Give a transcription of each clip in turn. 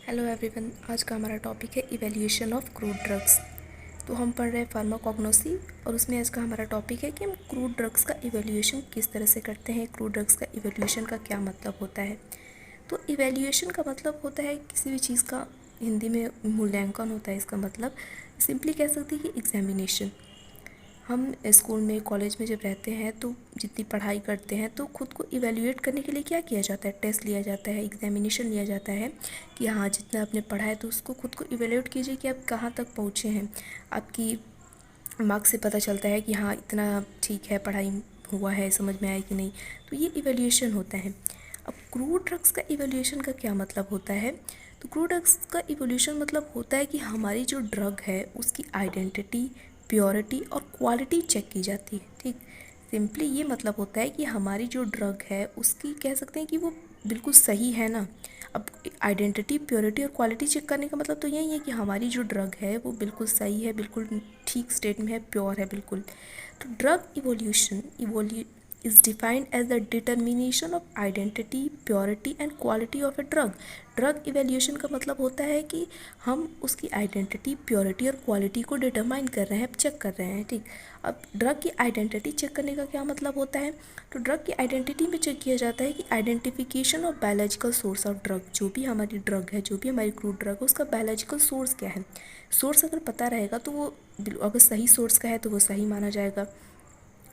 Hello everyone, आज का हमारा टॉपिक है इवैल्यूएशन ऑफ क्रूड ड्रग्स। तो हम पढ़ रहे हैं फार्माकोग्नोसी और उसमें आज का हमारा टॉपिक है कि हम क्रूड ड्रग्स का इवैल्यूएशन किस तरह से करते हैं। क्रूड ड्रग्स का इवैल्यूएशन का क्या मतलब होता है। तो इवैल्यूएशन का मतलब होता है किसी भी चीज़ का हिंदी में मूल्यांकन होता है। इसका मतलब सिंपली कह सकते हैं कि एग्जामिनेशन। हम स्कूल में कॉलेज में जब रहते हैं तो जितनी पढ़ाई करते हैं तो खुद को इवैल्यूएट करने के लिए क्या किया जाता है, टेस्ट लिया जाता है, एग्जामिनेशन लिया जाता है कि हाँ जितना आपने पढ़ा है तो उसको खुद को इवैल्यूएट कीजिए कि आप कहाँ तक पहुँचे हैं। आपकी मार्क्स से पता चलता है कि हाँ इतना ठीक है, पढ़ाई हुआ है, समझ में आया कि नहीं। तो ये इवैल्यूएशन होता है। अब क्रूड ड्रग्स का इवैल्यूएशन का क्या मतलब होता है। तो क्रूड ड्रग्स का इवैल्यूएशन मतलब होता है कि हमारी जो ड्रग है उसकी आइडेंटिटी, प्योरिटी और क्वालिटी चेक की जाती है। ठीक, सिंपली ये मतलब होता है कि हमारी जो ड्रग है उसकी कह सकते हैं कि वो बिल्कुल सही है ना। अब आइडेंटिटी, प्योरिटी और क्वालिटी चेक करने का मतलब तो यही है कि हमारी जो ड्रग है वो बिल्कुल सही है, बिल्कुल ठीक स्टेट में है, प्योर है बिल्कुल। तो drug evolution is defined as the determination of identity, purity and quality of a drug। Drug evaluation का मतलब होता है कि हम उसकी आइडेंटिटी, प्योरिटी और क्वालिटी को डिटरमाइन कर रहे हैं, चेक कर रहे हैं। ठीक, अब ड्रग की आइडेंटिटी चेक करने का क्या मतलब होता है। तो ड्रग की आइडेंटिटी में चेक किया जाता है कि identification of biological source of drug, जो भी हमारी ड्रग है, जो भी हमारी क्रूड ड्रग है, उसका बायोलॉजिकल सोर्स क्या है। सोर्स अगर पता रहेगा तो वो अगर सही सोर्स का है तो वो सही माना जाएगा।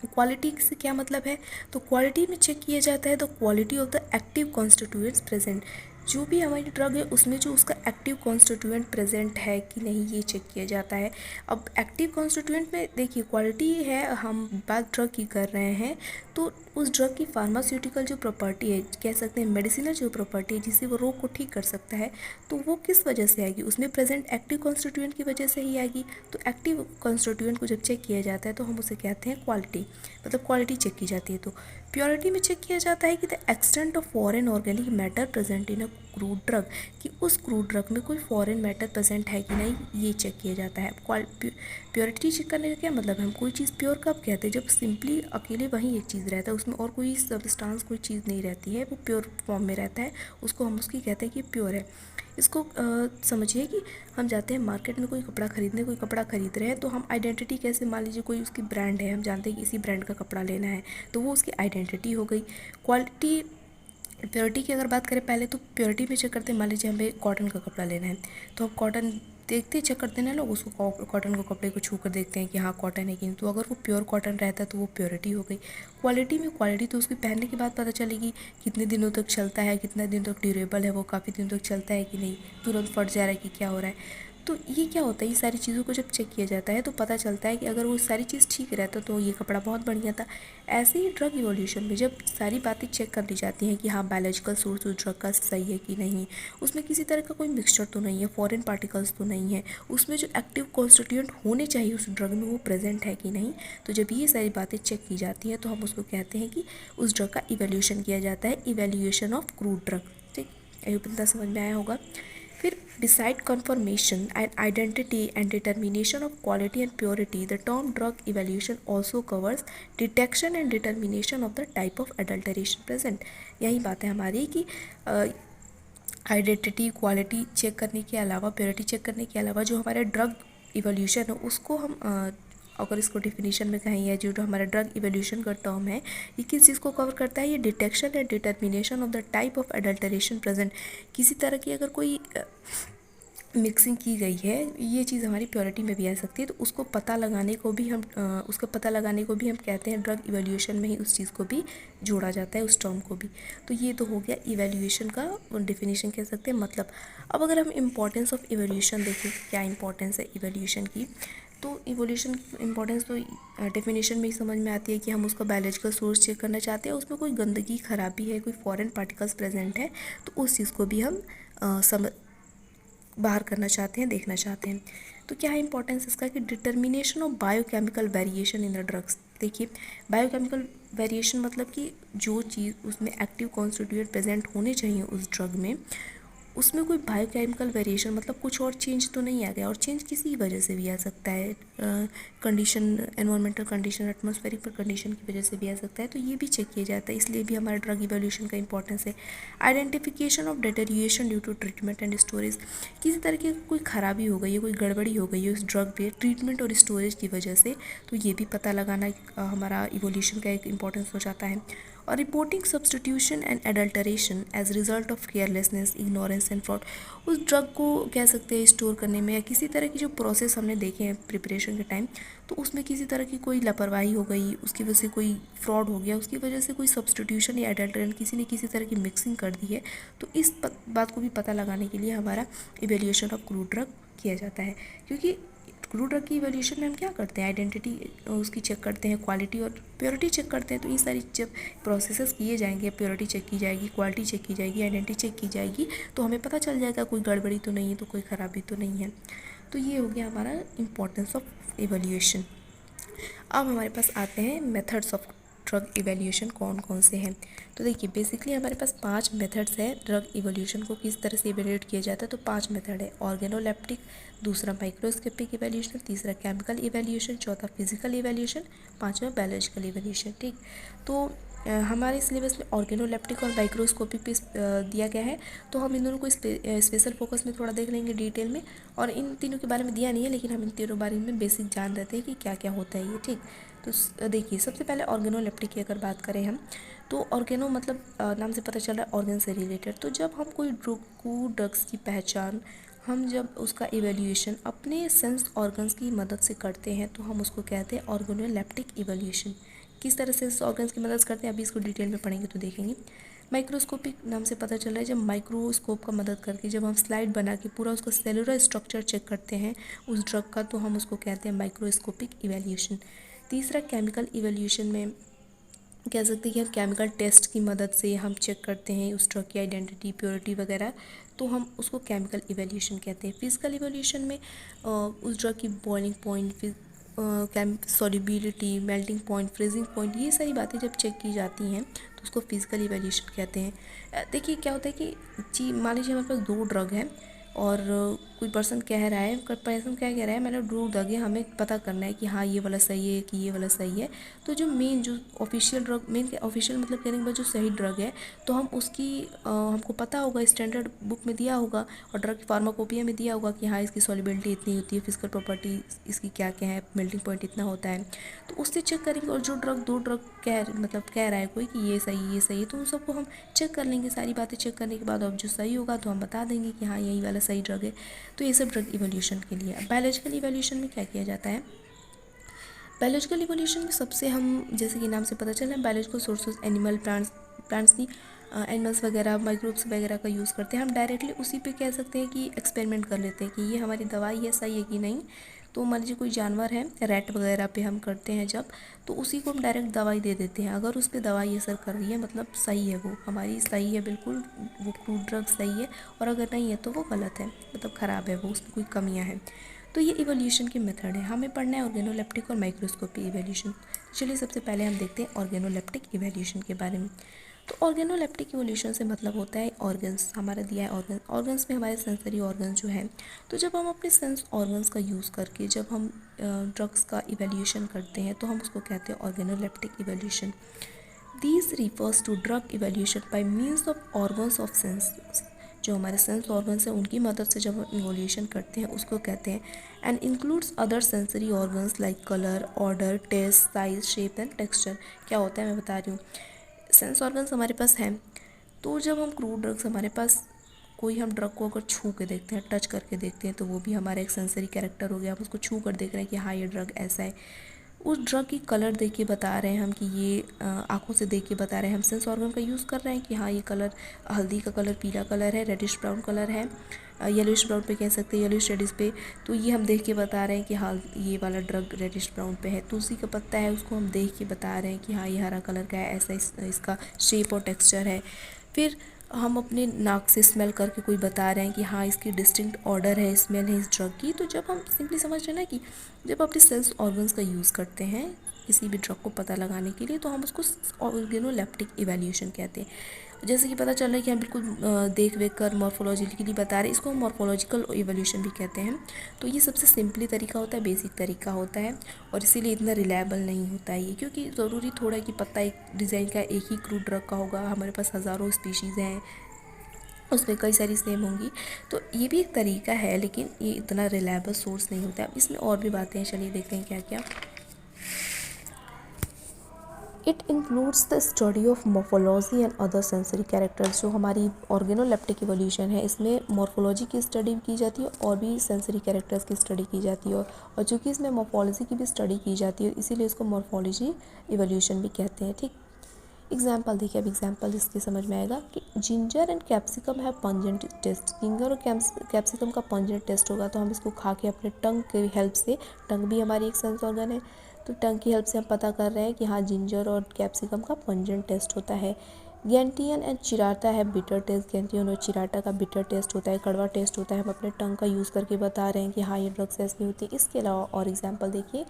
क्वालिटी से क्या मतलब है। तो क्वालिटी में चेक किया जाता है the quality of the active constituents present. जो भी हमारी ड्रग है उसमें जो उसका एक्टिव कॉन्स्टिट्यूएंट प्रेजेंट है कि नहीं, ये चेक किया जाता है। अब एक्टिव कॉन्स्टिट्यूएंट में देखिए क्वालिटी है, हम बात ड्रग की कर रहे हैं तो उस ड्रग की फार्मास्यूटिकल जो प्रॉपर्टी है, कह सकते हैं मेडिसिनल जो प्रॉपर्टी है जिससे वो रोग को ठीक कर सकता है, तो वो किस वजह से आएगी, उसमें प्रेजेंट एक्टिव कॉन्स्टिट्यूएंट की वजह से ही आएगी। तो एक्टिव कॉन्स्टिट्यूएंट को जब चेक किया जाता है तो हम उसे कहते हैं क्वालिटी, मतलब क्वालिटी चेक की जाती है। तो प्योरिटी में चेक किया जाता है कि the extent of foreign organic matter present in a crude drug, कि उस क्रूड ड्रग में कोई फॉरेन मैटर प्रेजेंट है कि नहीं, ये चेक किया जाता है। प्योरिटी चेक करने का क्या मतलब है, हम कोई चीज़ प्योर कब कहते हैं, जब सिंपली अकेले वही एक चीज़ रहता है, उसमें और कोई सब्सटेंस कोई चीज़ नहीं रहती है, वो प्योर फॉर्म में रहता है, उसको हम उसकी कहते हैं कि प्योर है। इसको समझिए कि हम जाते हैं मार्केट में कोई कपड़ा खरीदने, कोई कपड़ा खरीद रहे हैं तो हम आइडेंटिटी कैसे, मान लीजिए कोई उसकी ब्रांड है, हम जानते हैं कि इसी ब्रांड का कपड़ा लेना है, तो वो उसकी आइडेंटिटी हो गई। क्वालिटी, प्योरिटी की अगर बात करें पहले तो प्योरिटी में चेक करते हैं, मान लीजिए हमें कॉटन का कपड़ा लेना है तो हम कॉटन देखते चेक करते हैं ना लोग, उसको कॉटन को कपड़े को छू कर देखते हैं कि हाँ कॉटन है कि नहीं, तो अगर वो प्योर कॉटन रहता है तो वो प्योरिटी हो गई। क्वालिटी में, क्वालिटी तो उसकी पहनने के बाद पता चलेगी कितने दिनों तक चलता है, कितना दिन तक ड्यूरेबल है, वो काफ़ी दिन तक चलता है कि नहीं, तुरंत फट जा रहा है कि क्या हो रहा है। तो ये क्या होता है, ये सारी चीज़ों को जब चेक किया जाता है तो पता चलता है कि अगर वो सारी चीज़ ठीक रहता तो ये कपड़ा बहुत बढ़िया था। ऐसे ही ड्रग इवोल्यूशन में जब सारी बातें चेक कर ली जाती हैं कि हाँ बायोलॉजिकल सोर्स उस ड्रग का सही है कि नहीं, उसमें किसी तरह का कोई मिक्सचर तो नहीं है, फॉरेन पार्टिकल्स तो नहीं है, उसमें जो एक्टिव कॉन्स्टिट्यूएंट होने चाहिए उस ड्रग में वो प्रेजेंट है कि नहीं, तो जब ये सारी बातें चेक की जाती हैं तो हम उसको कहते हैं कि उस ड्रग का इवैल्यूएशन किया जाता है, इवैल्यूएशन ऑफ क्रूड ड्रग। ठीक, ये बंदा समझ में आया होगा। फिर beside confirmation and identity and determination of quality and purity, the term drug evaluation also covers detection and determination of the type of adulteration present। यही बात है हमारी कि आइडेंटिटी, क्वालिटी चेक करने के अलावा, प्योरिटी चेक करने के अलावा जो हमारा ड्रग इवोल्यूशन है उसको हम अगर इसको डिफिनीशन में कहें, या जो हमारा ड्रग इवोल्यूशन का टर्म है ये किस चीज़ को कवर करता है, ये detection and determination of the type of adulteration present. किसी तरह की अगर कोई मिक्सिंग की गई है, ये चीज़ हमारी प्योरिटी में भी आ सकती है, तो उसको पता लगाने को भी हम उसका पता लगाने को भी हम कहते हैं ड्रग इवैल्यूएशन में ही उस चीज़ को भी जोड़ा जाता है, उस टर्म को भी। तो ये तो हो गया इवैल्यूएशन का डेफिनेशन कह सकते हैं मतलब। अब अगर हम इम्पोर्टेंस ऑफ इवैल्यूएशन देखें, क्या इंपॉर्टेंस है इवैल्यूएशन की, तो इवोल्यूशन की इम्पोर्टेंस तो डेफिनेशन में ही समझ में आती है कि हम उसका बायोलॉजिकल सोर्स चेक करना चाहते हैं, उसमें कोई गंदगी, खराबी है, कोई फॉरेन पार्टिकल्स प्रेजेंट है, तो उस चीज़ को भी हम समझ बाहर करना चाहते हैं, देखना चाहते हैं। तो क्या है इंपॉर्टेंस इसका कि determination of biochemical variation in the drugs. देखिए बायोकेमिकल वेरिएशन मतलब कि जो चीज़ उसमें एक्टिव कॉन्स्टिट्यूएंट प्रेजेंट होने चाहिए उस ड्रग में, उसमें कोई बायोकेमिकल वेरिएशन मतलब कुछ और चेंज तो नहीं आ गया, और चेंज किसी वजह से भी आ सकता है, condition, environmental condition, atmospheric condition की वजह से भी आ सकता है, तो ये भी चेक किया जाता है। इसलिए भी हमारा ड्रग इवोल्यूशन का इंपॉर्टेंस है। Identification of deterioration due to treatment and storage, किसी तरह की कोई खराबी हो गई है, कोई गड़बड़ी हो गई है उस ड्रग पे ट्रीटमेंट और स्टोरेज की वजह से, तो ये भी पता लगाना हमारा इवोल्यूशन का एक इम्पॉर्टेंस हो जाता है। और reporting substitution and adulteration as result of carelessness, ignorance and fraud, उस ड्रग को कह सकते हैं स्टोर करने में या किसी तरह की जो प्रोसेस हमने देखे हैं प्रिपरेशन के टाइम, तो उसमें किसी तरह की कोई लापरवाही हो गई, उसकी वजह से कोई फ्रॉड हो गया, उसकी वजह से कोई सब्सटीट्यूशन या एडल्टरेंट किसी ने किसी तरह की मिक्सिंग कर दी है, तो इस बात को भी पता लगाने के लिए हमारा इवेल्यूएशन ऑफ क्रूड ड्रग किया जाता है। क्योंकि क्रूड ड्रग की इवोल्यूशन में हम क्या करते हैं, आइडेंटिटी उसकी चेक करते हैं, क्वालिटी और प्योरिटी चेक करते हैं। तो ये सारी जब प्रोसेसेस किए जाएंगे, प्योरिटी चेक की जाएगी, क्वालिटी चेक की जाएगी, आइडेंटिटी चेक की जाएगी, तो हमें पता चल जाएगा कोई गड़बड़ी तो नहीं है, तो कोई ख़राबी तो नहीं है। तो ये हो गया हमारा इम्पोर्टेंस ऑफ इवोल्यूशन। अब हमारे पास आते हैं मेथड्स ऑफ ड्रग इवैल्यूएशन कौन कौन से हैं। तो देखिए बेसिकली हमारे पास 5 मेथड्स हैं ड्रग इवोल्यूशन को किस तरह से इवेल्यूएट किया जाता है। तो 5 मेथड है, ऑर्गेनोलेप्टिक, दूसरा माइक्रोस्कोपिक इवैल्यूएशन, तीसरा केमिकल इवैल्यूएशन, चौथा फिजिकल इवैल्यूएशन, पांचवा बायोलॉजिकल इवैल्यूएशन। ठीक, तो हमारे सिलेबस में ऑर्गेनोलेप्टिक और माइक्रोस्कोपिक पे दिया गया है, तो हम इन दोनों को स्पेशल फोकस में थोड़ा देख लेंगे डिटेल में। और इन तीनों के बारे में दिया नहीं है, लेकिन हम इन तीनों बारे में बेसिक जान रहते हैं कि क्या क्या होता है ये। ठीक, तो देखिए सबसे पहले ऑर्गेनोलेप्टिक की अगर बात करें हम, तो ऑर्गेनो मतलब नाम से पता चल रहा है ऑर्गन से रिलेटेड। तो जब हम कोई ड्रग्स की पहचान, हम जब उसका इवैल्यूएशन अपने सेंस ऑर्गन्स की मदद से करते हैं, तो हम उसको कहते हैं ऑर्गेनोलेप्टिक इवैल्यूएशन। किस तरह से ऑर्गन्स की मदद करते हैं, अभी इसको डिटेल में पढ़ेंगे तो देखेंगे। माइक्रोस्कोपिक नाम से पता चल रहा है जब माइक्रोस्कोप का मदद करके जब हम स्लाइड बना के पूरा उसका सेलुलर स्ट्रक्चर चेक करते हैं उस ड्रग का, तो हम उसको कहते हैं माइक्रोस्कोपिक इवैल्यूएशन। तीसरा केमिकल इवैल्यूएशन में कह सकते हैं कि हम केमिकल टेस्ट की मदद से हम चेक करते हैं उस ड्रग की आइडेंटिटी, प्योरिटी वगैरह, तो हम उसको केमिकल इवैल्यूएशन कहते हैं। फिजिकल इवैल्यूएशन में उस ड्रग की boiling point, solubility, melting point, freezing point, ये सारी बातें जब चेक की जाती हैं तो उसको फिजिकल इवैल्यूएशन कहते हैं। देखिए क्या होता है कि मान लीजिए हमारे पास 2 ड्रग हैं और कोई पर्सन कह रहा है, पर्सन क्या कह रहा है, मैंने ड्रग ड्रग है, हमें पता करना है कि हाँ ये वाला सही है कि ये वाला सही है। तो जो मेन जो ऑफिशियल ड्रग, मेन ऑफिशियल मतलब कहने के बाद जो सही ड्रग है, तो हम उसकी हमको पता होगा, स्टैंडर्ड बुक में दिया होगा और ड्रग की फार्माकोपिया में दिया होगा कि हाँ इसकी सॉल्युबिलिटी इतनी होती है, फिजिकल प्रॉपर्टी इसकी क्या क्या है, मेल्टिंग पॉइंट इतना होता है, तो उससे चेक करेंगे। और जो ड्रग 2 ड्रग कह रहा है कोई कि ये सही है, तो उन सबको हम चेक कर लेंगे। सारी बातें चेक करने के बाद अब जो सही होगा तो हम बता देंगे कि हाँ यही वाला सही ड्रग है। तो ये सब ड्रग इवोल्यूशन के लिए। बायोलॉजिकल इवोल्यूशन में क्या किया जाता है, बायोलॉजिकल इवोल्यूशन में सबसे हम जैसे कि नाम से पता चला है बायोलॉजिकल सोर्सेज एनिमल, प्लांट्स की एनिमल्स वगैरह, माइक्रोब्स वगैरह का यूज़ करते हैं। हम डायरेक्टली उसी पे कह सकते हैं कि एक्सपेरिमेंट कर लेते हैं कि ये हमारी दवाई है, सही है कि नहीं। तो मान लीजिए कोई जानवर है, रैट वगैरह पे हम करते हैं जब, तो उसी को हम डायरेक्ट दवाई दे देते हैं। अगर उस पर दवाई असर कर रही है मतलब सही है, वो हमारी सही है बिल्कुल, वो क्रूड ड्रग सही है, और अगर नहीं है तो वो गलत है, मतलब ख़राब है वो, उसमें कोई कमियाँ हैं। तो ये इवोल्यूशन की मेथड है। हमें पढ़ना है ऑर्गेनोलेप्टिक और माइक्रोस्कोपी इवोल्यूशन। चलिए सबसे पहले हम देखते हैं ऑर्गेनोलेप्टिक इवोल्यूशन के बारे में। तो ऑर्गेनोलेप्टिक इवोल्यूशन से मतलब होता है ऑर्गन्स, हमारा दिया है ऑर्गन्स में हमारे सेंसरी ऑर्गन्स जो हैं, तो जब हम अपने सेंस ऑर्गन्स का यूज़ करके जब हम ड्रग्स का इवोल्यूशन करते हैं तो हम उसको कहते हैं organoleptic evolution. These refers to drug evolution by means of organs of sense, जो हमारे सेंस ऑर्गन्स हैं उनकी मदद से जब हम इवोल्यूशन करते हैं उसको कहते हैं। And includes other sensory organs like colour, order, taste, size, shape and texture. क्या होता है मैं बता रही हूँ, सेंस ऑर्गन्स हमारे पास हैं, तो जब हम क्रूड ड्रग्स हमारे पास कोई हम ड्रग को अगर छू के देखते हैं, टच करके देखते हैं, तो वो भी हमारा एक सेंसरी कैरेक्टर हो गया। हम उसको छू कर देख रहे हैं कि हाँ ये ड्रग ऐसा है। उस ड्रग की कलर देख के बता रहे हैं हम कि ये आँखों से देख के बता रहे हैं, हम सेंस ऑर्गन का यूज़ कर रहे हैं कि हाँ ये कलर, हल्दी का कलर पीला कलर है, रेडिश ब्राउन कलर है, येलोइश ब्राउन पे कह सकते हैं, येलोइश रेडिश पे, तो ये हम देख के बता रहे हैं कि हाँ ये वाला ड्रग रेडिश ब्राउन पे है। तुलसी का पत्ता है, उसको हम देख के बता रहे हैं कि हाँ ये हरा कलर का है, ऐसा इसका शेप और टेक्सचर है। फिर हम अपने नाक से स्मेल करके कोई बता रहे हैं कि हाँ इसकी डिस्टिंक्ट ऑर्डर है, स्मेल है इस ड्रग की। तो जब हम सिंपली समझ रहे हैं ना कि जब अपने सेंस ऑर्गन्स का यूज़ करते हैं किसी भी ड्रग को पता लगाने के लिए, तो हम उसको ऑर्गेनोलेप्टिक इवैल्यूएशन कहते हैं। जैसे कि पता चल रहा है कि हम बिल्कुल देख वेख कर मॉर्फोलॉजिकली बता रहे हैं, इसको हम मॉर्फोलॉजिकल इवोल्यूशन भी कहते हैं। तो ये सबसे सिंपली तरीका होता है, बेसिक तरीका होता है, और इसीलिए इतना रिलायबल नहीं होता है ये, क्योंकि ज़रूरी थोड़ा है कि पता एक डिज़ाइन का एक ही क्रूड ड्रग का होगा। हमारे पास हज़ारों स्पीशीज़ हैं, उसमें कई सारी सेम होंगी। तो ये भी एक तरीका है, लेकिन ये इतना रिलायबल सोर्स नहीं होता है। अब इसमें और भी बातें हैं, चलिए देखते हैं क्या क्या। It includes the study of morphology and other sensory characters. जो हमारी ऑर्गेनोलेप्टिक इवोल्यूशन है, इसमें मॉर्फोलॉजी की स्टडी की जाती है और भी सेंसरी कैरेक्टर्स की स्टडी की जाती है, और चूँकि इसमें मॉर्फोलॉजी की भी स्टडी की जाती है, इसीलिए इसको मॉर्फोलॉजी इवोल्यूशन भी कहते हैं। ठीक, एग्जाम्पल देखिए, अब एग्जाम्पल इसके समझ में आएगा कि जिंजर एंड कैप्सिकम है पंजेंट टेस्ट। जिंजर और कैप्सिकम का पंजेंट टेस्ट होगा, तो हम इसको खा के अपने टंग के हेल्प से, टंग भी हमारी एक सेंस ऑर्गन है, तो टंग की हेल्प से हम पता कर रहे हैं कि हाँ, जिंजर और कैप्सिकम का पंजेंट टेस्ट होता है। गैंटियन एंड चिराटा है बिटर टेस्ट। गैंटियन और चिराटा का बिटर टेस्ट होता है, कड़वा टेस्ट होता है। हम अपने टंग का यूज़ करके बता रहे हैं कि हाँ, ये ड्रग्स ऐसी होती है। इसके अलावा और एग्जाम्पल देखिए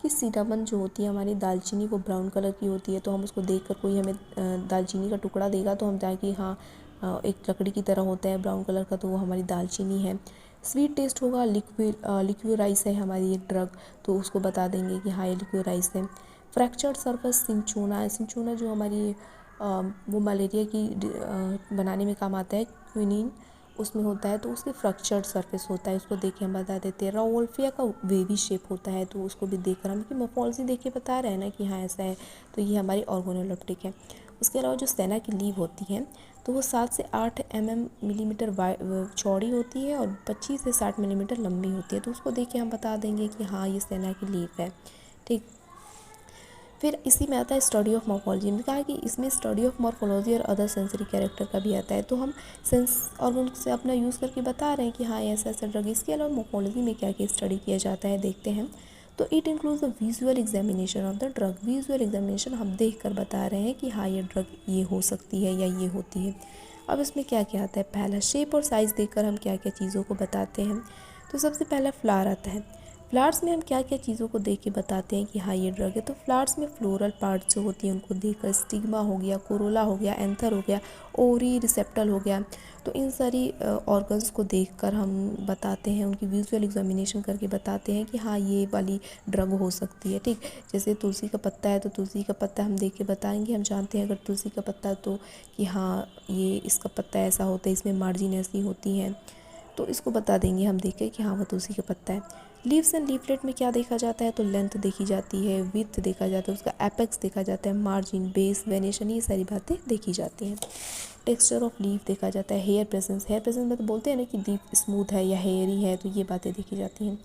कि सिनामन जो होती है हमारी दालचीनी, वो ब्राउन कलर की होती है, तो हम उसको देखकर, कोई हमें दालचीनी का टुकड़ा देगा तो हम जाए कि हाँ, एक लकड़ी की तरह होता है ब्राउन कलर का, तो वो हमारी दालचीनी है। स्वीट टेस्ट होगा, लिक्विराइस है हमारी एक ड्रग, तो उसको बता देंगे कि हाँ, ये लिक्विराइस है। फ्रैक्चर्ड सरफेस सिंचोना है। सिंचोना जो हमारी वो मलेरिया की बनाने में काम आता है, क्विनीन उसमें होता है, तो उसके फ्रैक्चर्ड सरफेस होता है, उसको देख के हम बता देते हैं। राओल्फिया का वेवी शेप होता है, तो उसको भी देख कर हम कि मॉर्फोलॉजी देख के बता रहे हैं ना कि हाँ, ऐसा है, तो ये हमारी ऑर्गेनोलेप्टिक है। उसके अलावा जो सेना की लीव होती है, तो वो 7 से 8 मिलीमीटर चौड़ी होती है और 25 से 60 मिलीमीटर लंबी होती है, तो उसको देख के हम बता देंगे कि हाँ, ये सेना की लीव है। ठीक, फिर इसी में आता है स्टडी ऑफ मॉर्फोलॉजी। हमने कहा कि इसमें स्टडी ऑफ मॉर्फोलॉजी और अदर सेंसरी कैरेक्टर का भी आता है, तो हम सेंस ऑर्गन से अपना यूज़ करके बता रहे हैं कि हाँ, ऐसा ऐसा ड्रग। इसके अलावा मॉर्फोलॉजी में क्या क्या स्टडी किया जाता है, देखते हैं। तो it includes the visual examination of the drug. Visual examination, हम देख कर बता रहे हैं कि हाँ, ये ड्रग ये हो सकती है या ये होती है। अब इसमें क्या क्या आता है, पहला शेप और साइज़ देखकर हम क्या क्या चीज़ों को बताते हैं। तो सबसे पहला फ्लावर आता है। फ्लावर्स में हम क्या क्या चीज़ों को देख के बताते हैं कि हाँ, ये ड्रग है। तो फ्लावर्स में फ्लोरल पार्ट जो होती हैं उनको देखकर, स्टिग्मा हो गया, कोरोला हो गया, एंथर हो गया, ओरी, रिसेप्टल हो गया, तो इन सारी ऑर्गन्स को देखकर हम बताते हैं, उनकी विजुअल एग्जामिनेशन करके बताते हैं कि हाँ, ये वाली ड्रग हो सकती है। ठीक, जैसे तुलसी का पत्ता है, तो तुलसी का पत्ता हम देख के बताएंगे, हम जानते हैं अगर तुलसी का पत्ता तो कि हाँ, ये इसका पत्ता ऐसा होता है, इसमें मार्जिन ऐसी होती हैं, तो इसको बता देंगे हम देख के कि हाँ, वो तुलसी का पत्ता है। लीव्स एंड लीफलेट में क्या देखा जाता है, तो लेंथ देखी जाती है, विड्थ देखा जाता है, उसका एपेक्स देखा जाता है, मार्जिन, बेस, वेनेशन, ये सारी बातें देखी जाती हैं। टेक्सचर ऑफ लीफ देखा जाता है, हेयर प्रेजेंस। हेयर प्रेजेंस में तो बोलते हैं ना कि लीफ स्मूथ है या हेयरी है, तो ये बातें देखी जाती हैं।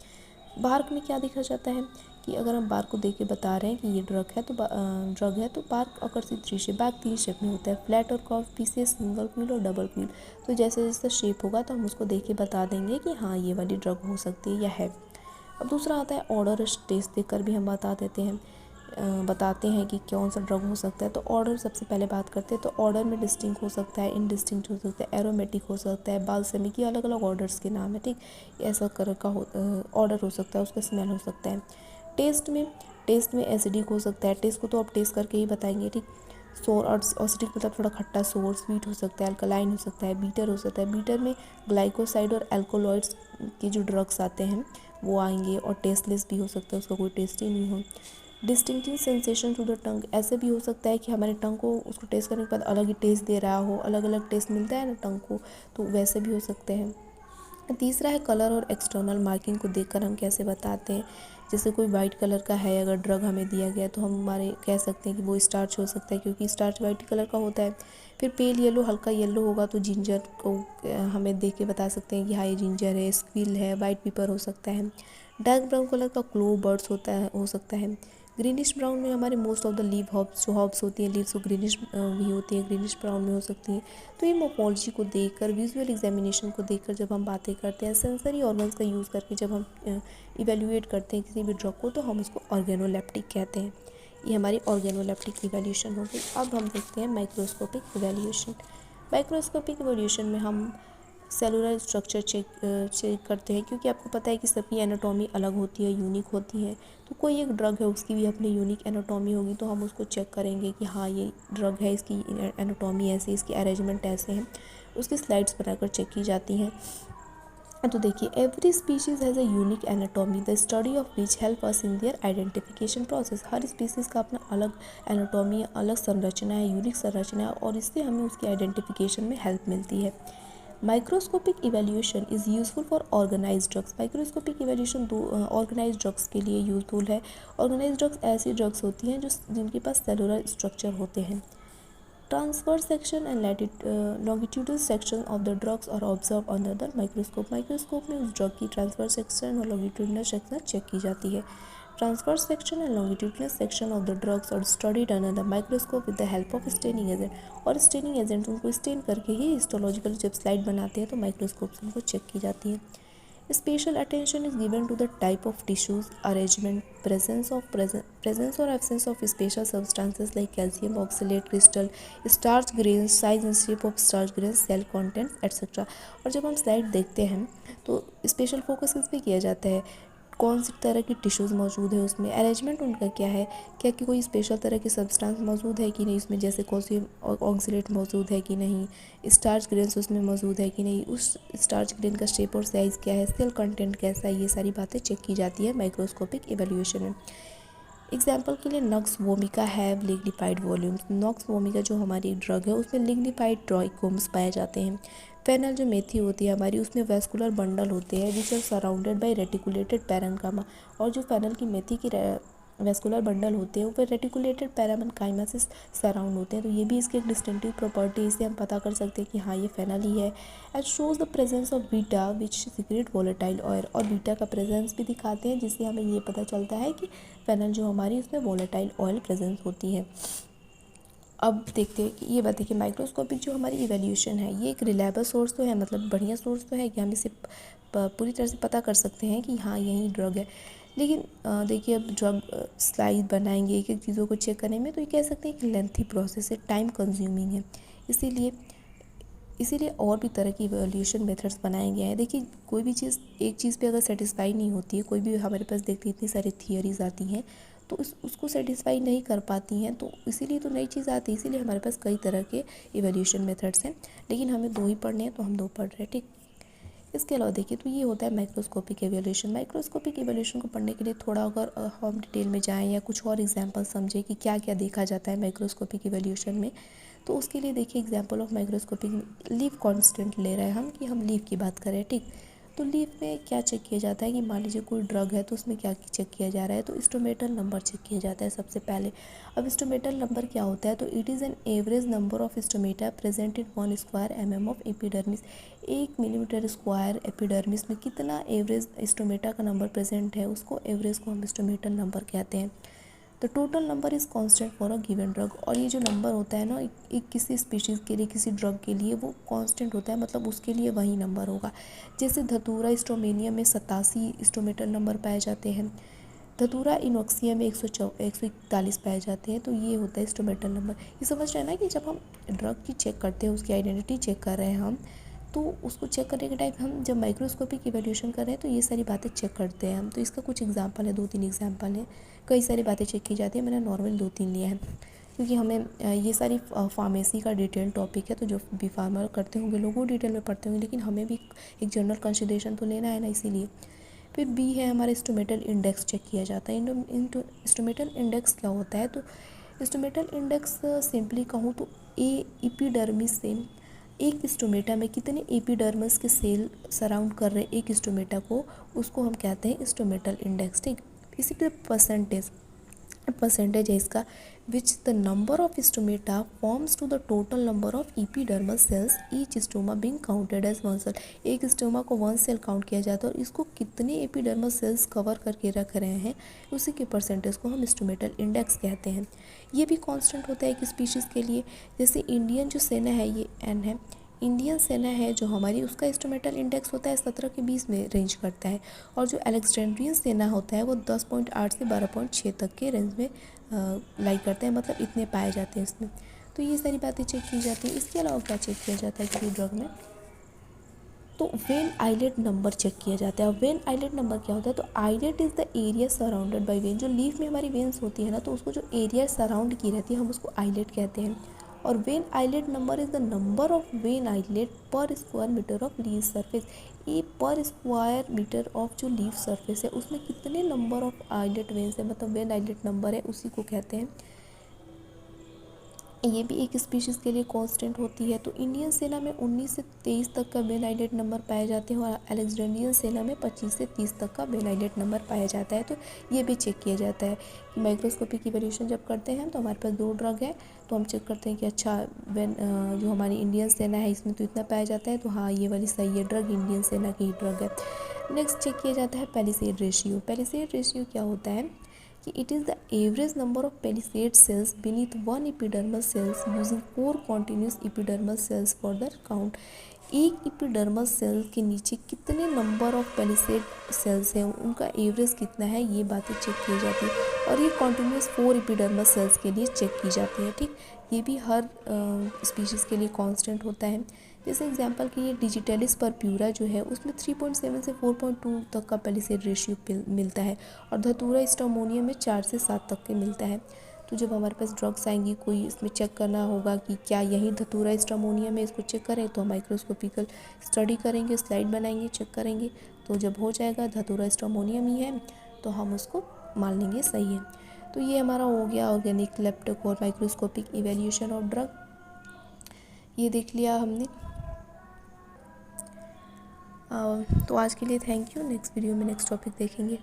बार्क में क्या देखा जाता है कि अगर हम बार्क को देख के बता रहे हैं कि ये ड्रग है, तो bark occurs in 3 shape. Bark 3 shape में होता है, फ्लैट और कर्व पीसेस, सिंगल पील और डबल पील। तो जैसे जैसे शेप होगा तो हम उसको देख के बता देंगे कि हाँ, ये वाली ड्रग हो सकती है या है। अब दूसरा आता है ऑर्डर। टेस्ट देखकर भी हम बता देते हैं, बताते हैं कि कौन सा ड्रग हो सकता है। तो ऑर्डर सबसे पहले बात करते हैं, तो ऑर्डर में डिस्टिंक्ट हो सकता है, इनडिस्टिंक्ट हो सकता है, एरोमेटिक हो सकता है, बाल्समिक, ये अलग अलग ऑर्डर्स के नाम है। ठीक, ऐसा कलर का ऑर्डर हो सकता है, उसका स्मेल हो सकता है। टेस्ट में एसिडिक हो सकता है, टेस्ट को तो आप टेस्ट करके ही बताएंगे। ठीक, सोर और एसिडिक मतलब थोड़ा खट्टा, सोर, स्वीट हो सकता है, अल्कलाइन हो सकता है, बीटर हो सकता है। बीटर में ग्लाइकोसाइड और एल्कोलॉइड्स के जो ड्रग्स आते हैं वो आएंगे, और टेस्टलेस भी हो सकता है, उसका कोई टेस्ट ही नहीं हो। डिस्टिंक्टिंग सेंसेशन टू द टंग, ऐसे भी हो सकता है कि हमारे टंग को उसको टेस्ट करने के बाद अलग ही टेस्ट दे रहा हो, अलग अलग टेस्ट मिलता है ना टंग को, तो वैसे भी हो सकते हैं। तीसरा है कलर और एक्सटर्नल मार्किंग को देखकर हम कैसे बताते हैं। जैसे कोई वाइट कलर का है अगर ड्रग हमें दिया गया, तो हम हमारे कह सकते हैं कि वो स्टार्च हो सकता है, क्योंकि स्टार्च वाइट कलर का होता है। फिर पेल येलो, हल्का येलो होगा तो जिंजर को हमें देख के बता सकते हैं कि हाँ, ये जिंजर है, स्क्विल है, वाइट पेपर हो सकता है। डार्क ब्राउन कलर का क्लोव बर्ड्स हो सकता है। ग्रीनिश ब्राउन में हमारे most of the leaf herbs, जो हॉब्स होती हैं लीव्स, वो ग्रीनिश भी होती है, ग्रीनिश ब्राउन में हो सकती हैं। तो ये मॉर्फोलॉजी को देखकर, विजुअल एग्जामिनेशन को देखकर जब हम बातें करते हैं, सेंसरी ऑर्गन्स का यूज़ करके जब हम इवेल्युएट करते हैं किसी भी ड्रग को, तो हम उसको ऑर्गेनोलेप्टिक कहते हैं। ये हमारी ऑर्गेनोलेप्टिक इवेल्यूशन हो गई। अब हम देखते हैं माइक्रोस्कोपिक इवेल्यूशन। माइक्रोस्कोपिक इवेल्यूशन में हम सेलुलर स्ट्रक्चर चेक करते हैं, क्योंकि आपको पता है कि सबकी एनाटॉमी अलग होती है, यूनिक होती है। तो कोई एक ड्रग है उसकी भी अपनी यूनिक एनाटॉमी होगी, तो हम उसको चेक करेंगे कि हाँ ये ड्रग है, इसकी एनाटॉमी ऐसी, इसकी अरेंजमेंट ऐसे हैं, उसकी स्लाइड्स बनाकर चेक की जाती हैं। तो देखिए, every species has a unique anatomy the study of which help us in their identification process. Her species का अपना अलग एनाटॉमी, अलग संरचना है, यूनिक संरचना है, और इससे हमें उसकी आइडेंटिफिकेशन में हेल्प मिलती है। Microscopic evaluation is useful for organise drugs. Microscopic evaluation organise drugs के लिए यूजफुल है। ऑर्गेनाइज ड्रग्स ऐसी ड्रग्स होती हैं जिनके पास सेलुलर स्ट्रक्चर होते हैं। Transverse section and longitudinal section of the drugs are observed under the microscope. Microscope में उस ड्रग की ट्रांसवर्स सेक्शन और लॉन्गिट्यूडिनल सेक्शन चेक की जाती है। Transverse section and longitudinal section of the drugs और studied under the microscope with the help of staining agent. और staining agent उनको स्टेन करके ही हिस्टोलॉजिकल जब स्लाइड बनाते हैं तो माइक्रोस्कोप से उनको चेक की जाती है। Special attention is given to the type of tissues, arrangement, presence or absence of special substances like calcium oxalate crystal, starch grains, size and shape of starch grains, cell contents, etc. और जब हम slide देखते हैं तो special focus किस पे किया जाता है, कौन सी तरह की टिश्यूज़ मौजूद है उसमें, अरेंजमेंट उनका क्या है, क्या कि कोई स्पेशल तरह की सब्सटेंस मौजूद है कि नहीं उसमें, जैसे कैल्शियम ऑक्सलेट मौजूद है कि नहीं, स्टार्च ग्रेन्स उसमें मौजूद है कि नहीं, उस स्टार्च ग्रेन का शेप और साइज़ क्या है, सेल कंटेंट कैसा है, ये सारी बातें चेक की जाती है माइक्रोस्कोपिक इवेल्यूएशन में। एग्जाम्पल के लिए nux vomica have lignified volumes. Nux vomica जो हमारी ड्रग है उसमें लिग्निफाइड ट्राइकोम्स पाए जाते हैं। फेनल जो मेथी होती है हमारी उसमें वेस्कुलर बंडल होते हैं which are surrounded by reticulated parenchyma. और जो फेनल की मेथी की वेस्कुलर बंडल होते हैं वो रेटिकुलेटेड पैरेन्काइमा से सराउंड होते हैं। तो ये भी इसकी एक डिस्टिंक्टिव प्रॉपर्टी, इससे हम पता कर सकते हैं कि हाँ ये फेनल ही है। And shows the presence of beta which secret volatile oil. और बीटा का प्रेजेंस भी दिखाते हैं जिससे हमें ये पता चलता है कि फेनल जो हमारी उसमें वोलेटाइल ऑयल प्रेजेंस होती है। अब देखते हैं कि ये बात है कि माइक्रोस्कोपिक जो हमारी इवेल्यूशन है ये एक रिलायबल सोर्स तो है, मतलब बढ़िया सोर्स तो है कि हम इसे पूरी तरह से पता कर सकते हैं कि हाँ यही ड्रग है। लेकिन देखिए, अब ड्रग स्लाइड बनाएंगे एक एक चीज़ों को चेक करने में, तो ये कह सकते हैं कि लेंथी प्रोसेस है, टाइम कंज्यूमिंग है। इसीलिए और भी तरह की इवैल्यूएशन मेथड्स बनाए गए हैं। देखिए, कोई भी चीज़ एक चीज़ पे अगर सेटिस्फाई नहीं होती है, कोई भी हमारे पास देखते इतनी सारी थियरीज आती हैं तो उसको सेटिस्फाई नहीं कर पाती हैं, तो इसीलिए तो नई चीज़ आती है। इसीलिए हमारे पास कई तरह के इवैल्यूएशन मेथड्स हैं, लेकिन हमें दो ही पढ़ने हैं तो हम दो पढ़ रहे हैं, ठीक। इसके अलावा देखिए, तो ये होता है माइक्रोस्कोपिक इवैल्यूएशन। माइक्रोस्कोपिक इवैल्यूएशन को पढ़ने के लिए थोड़ा अगर हम डिटेल में जाएँ या कुछ और एग्जाम्पल समझें कि क्या क्या देखा जाता है माइक्रोस्कोपिक इवैल्यूएशन में, तो उसके लिए देखिए example of microscopic leaf constant ले रहे हैं हम, कि हम लीफ की बात करें, ठीक। तो लीफ में क्या चेक किया जाता है कि मान लीजिए कोई ड्रग है तो उसमें क्या चेक किया जा रहा है, तो स्टोमेटल नंबर चेक किया जाता है सबसे पहले। अब स्टोमेटल नंबर क्या होता है, तो it is an average number of stomata present in 1 square mm of epidermis. 1 millimetre square epidermis में कितना एवरेज स्टोमेटा का नंबर प्रेजेंट है, उसको एवरेज को हम स्टोमेटल नंबर कहते हैं। The total number is constant for a given drug. और ये जो नंबर होता है ना, एक किसी स्पीशीज़ के लिए, किसी ड्रग के लिए वो कांस्टेंट होता है, मतलब उसके लिए वही नंबर होगा। जैसे धतूरा स्ट्रोमेनियम में 87 स्टोमेटल नंबर पाए जाते हैं, धतूरा इनॉक्सिया में 141 पाए जाते हैं। तो ये होता है स्टोमेटल नंबर। ये समझ रहे हैं ना कि जब हम ड्रग की चेक करते हैं, उसकी आइडेंटिटी चेक कर रहे हैं हम, तो उसको चेक करने के टाइम हम जब माइक्रोस्कोपिक इवैल्यूएशन कर रहे हैं तो ये सारी बातें चेक करते हैं हम। तो इसका कुछ एग्जांपल है, 2-3 एग्जांपल है। कई सारी बातें चेक की जाती है, मैंने नॉर्मल 2-3 लिए हैं क्योंकि हमें ये सारी फार्मेसी का डिटेल टॉपिक है, तो जो भी फार्मर करते होंगे लोगों डिटेल में पढ़ते होंगे, लेकिन हमें भी एक जनरल कंसिडरेशन तो लेना है ना, इसीलिए। फिर बी है हमारा स्टोमेटल इंडेक्स चेक किया जाता है। स्टोमेटल इंडेक्स क्या होता है, तो स्टोमेटल इंडेक्स सिंपली कहूँ तो एपिडर्मिस से एक स्टोमेटा में कितने एपिडर्मिस के सेल सराउंड कर रहे हैं एक स्टोमेटा को, उसको हम कहते हैं स्टोमेटल इंडेक्स, ठीक। इसी पे परसेंटेज है इसका, which the number of stomata forms to the total number of epidermal cells each stoma being counted as 1 cell. एक स्टोमा को 1 सेल काउंट किया जाता है और इसको कितने एपिडर्मल सेल्स कवर करके रख रहे हैं, उसी के परसेंटेज को हम स्टोमेटल इंडेक्स कहते हैं। ये भी कांस्टेंट होता है एक स्पीशीज़ के लिए। जैसे इंडियन जो सेना है ये एन है, इंडियन सेना है जो हमारी, उसका स्टोमेटल इंडेक्स होता है 17 के 20 में रेंज करता है। और जो अलेक्जेंड्रियन सेना होता है वो 10.8 से 12.6 तक के रेंज में लाइक करते हैं, मतलब इतने पाए जाते हैं इसमें। तो ये सारी बातें चेक की जाती हैं। इसके अलावा क्या चेक किया जाता है किसी ड्रग में, तो वेन आइलेट नंबर चेक किया जाता है। वेन आइलेट नंबर क्या होता है, तो islet is the area surrounded by vein. जो लीफ में हमारी वेन्स होती है ना, तो उसको जो एरिया सराउंड की रहती है हम उसको आइलेट कहते हैं। और vein islet number is the number of vein islet per square metre of leaf surface. ये पर स्क्वायर मीटर ऑफ जो लीफ सरफेस है उसमें कितने नंबर ऑफ आइलेट वेन्स है, मतलब वेन आइलेट नंबर है, उसी को कहते हैं। ये भी एक स्पीशीज़ के लिए कांस्टेंट होती है। तो इंडियन सेना में 19 से 23 तक का वेन आइलेट नंबर पाए जाते हैं और अलेक्जेंड्रियन सेना में 25 से 30 तक का वेन आइलेट नंबर पाया जाता है। तो ये भी चेक किया जाता है कि माइक्रोस्कोपिक इवैल्यूएशन जब करते हैं तो हमारे पास 2 ड्रग है, तो हम चेक करते हैं कि अच्छा वेन जो हमारी इंडियन सेना है इसमें तो इतना पाया जाता है, तो हाँ ये वाली सही है ड्रग, इंडियन सेना की ही ड्रग है। नेक्स्ट चेक किया जाता है पैलिसेड रेशियो। पैलिसेड रेशियो क्या होता है कि it is the average number of palisade cells beneath one epidermal cells using 4 continuous epidermal cells for the count. एक एपिडर्मल सेल के नीचे कितने नंबर ऑफ पैलिसेड सेल्स हैं, उनका एवरेज कितना है, ये बातें चेक की जाती है। और ये कॉन्टिन्यूस 4 एपिडर्मल सेल्स के लिए चेक की जाती है। ठीक, ये भी हर स्पीशीज़ के लिए कांस्टेंट होता है। जैसे एग्जांपल के लिए डिजिटलिस परप्यूरा जो है उसमें 3.7 से 4.2 तक का पैलिसेड रेशियो मिलता है और धतूरा स्ट्रोमोनियम में 4 से 7 तक के मिलता है। तो जब हमारे पास ड्रग्स आएंगी, कोई इसमें चेक करना होगा कि क्या यही धतूरा स्ट्रोमोनियम है, इसको चेक करें, तो हम माइक्रोस्कोपिकल स्टडी करेंगे, स्लाइड बनाएंगे, चेक करेंगे, तो जब हो जाएगा धतूरा स्ट्रोमोनियम ही है तो हम उसको मान लेंगे सही है। तो ये हमारा हो गया ऑर्गेनिक, लेप्टिक और माइक्रोस्कोपिक इवैल्यूएशन ऑफ ड्रग, ये देख लिया हमने। तो आज के लिए थैंक यू। नेक्स्ट वीडियो में नेक्स्ट टॉपिक देखेंगे।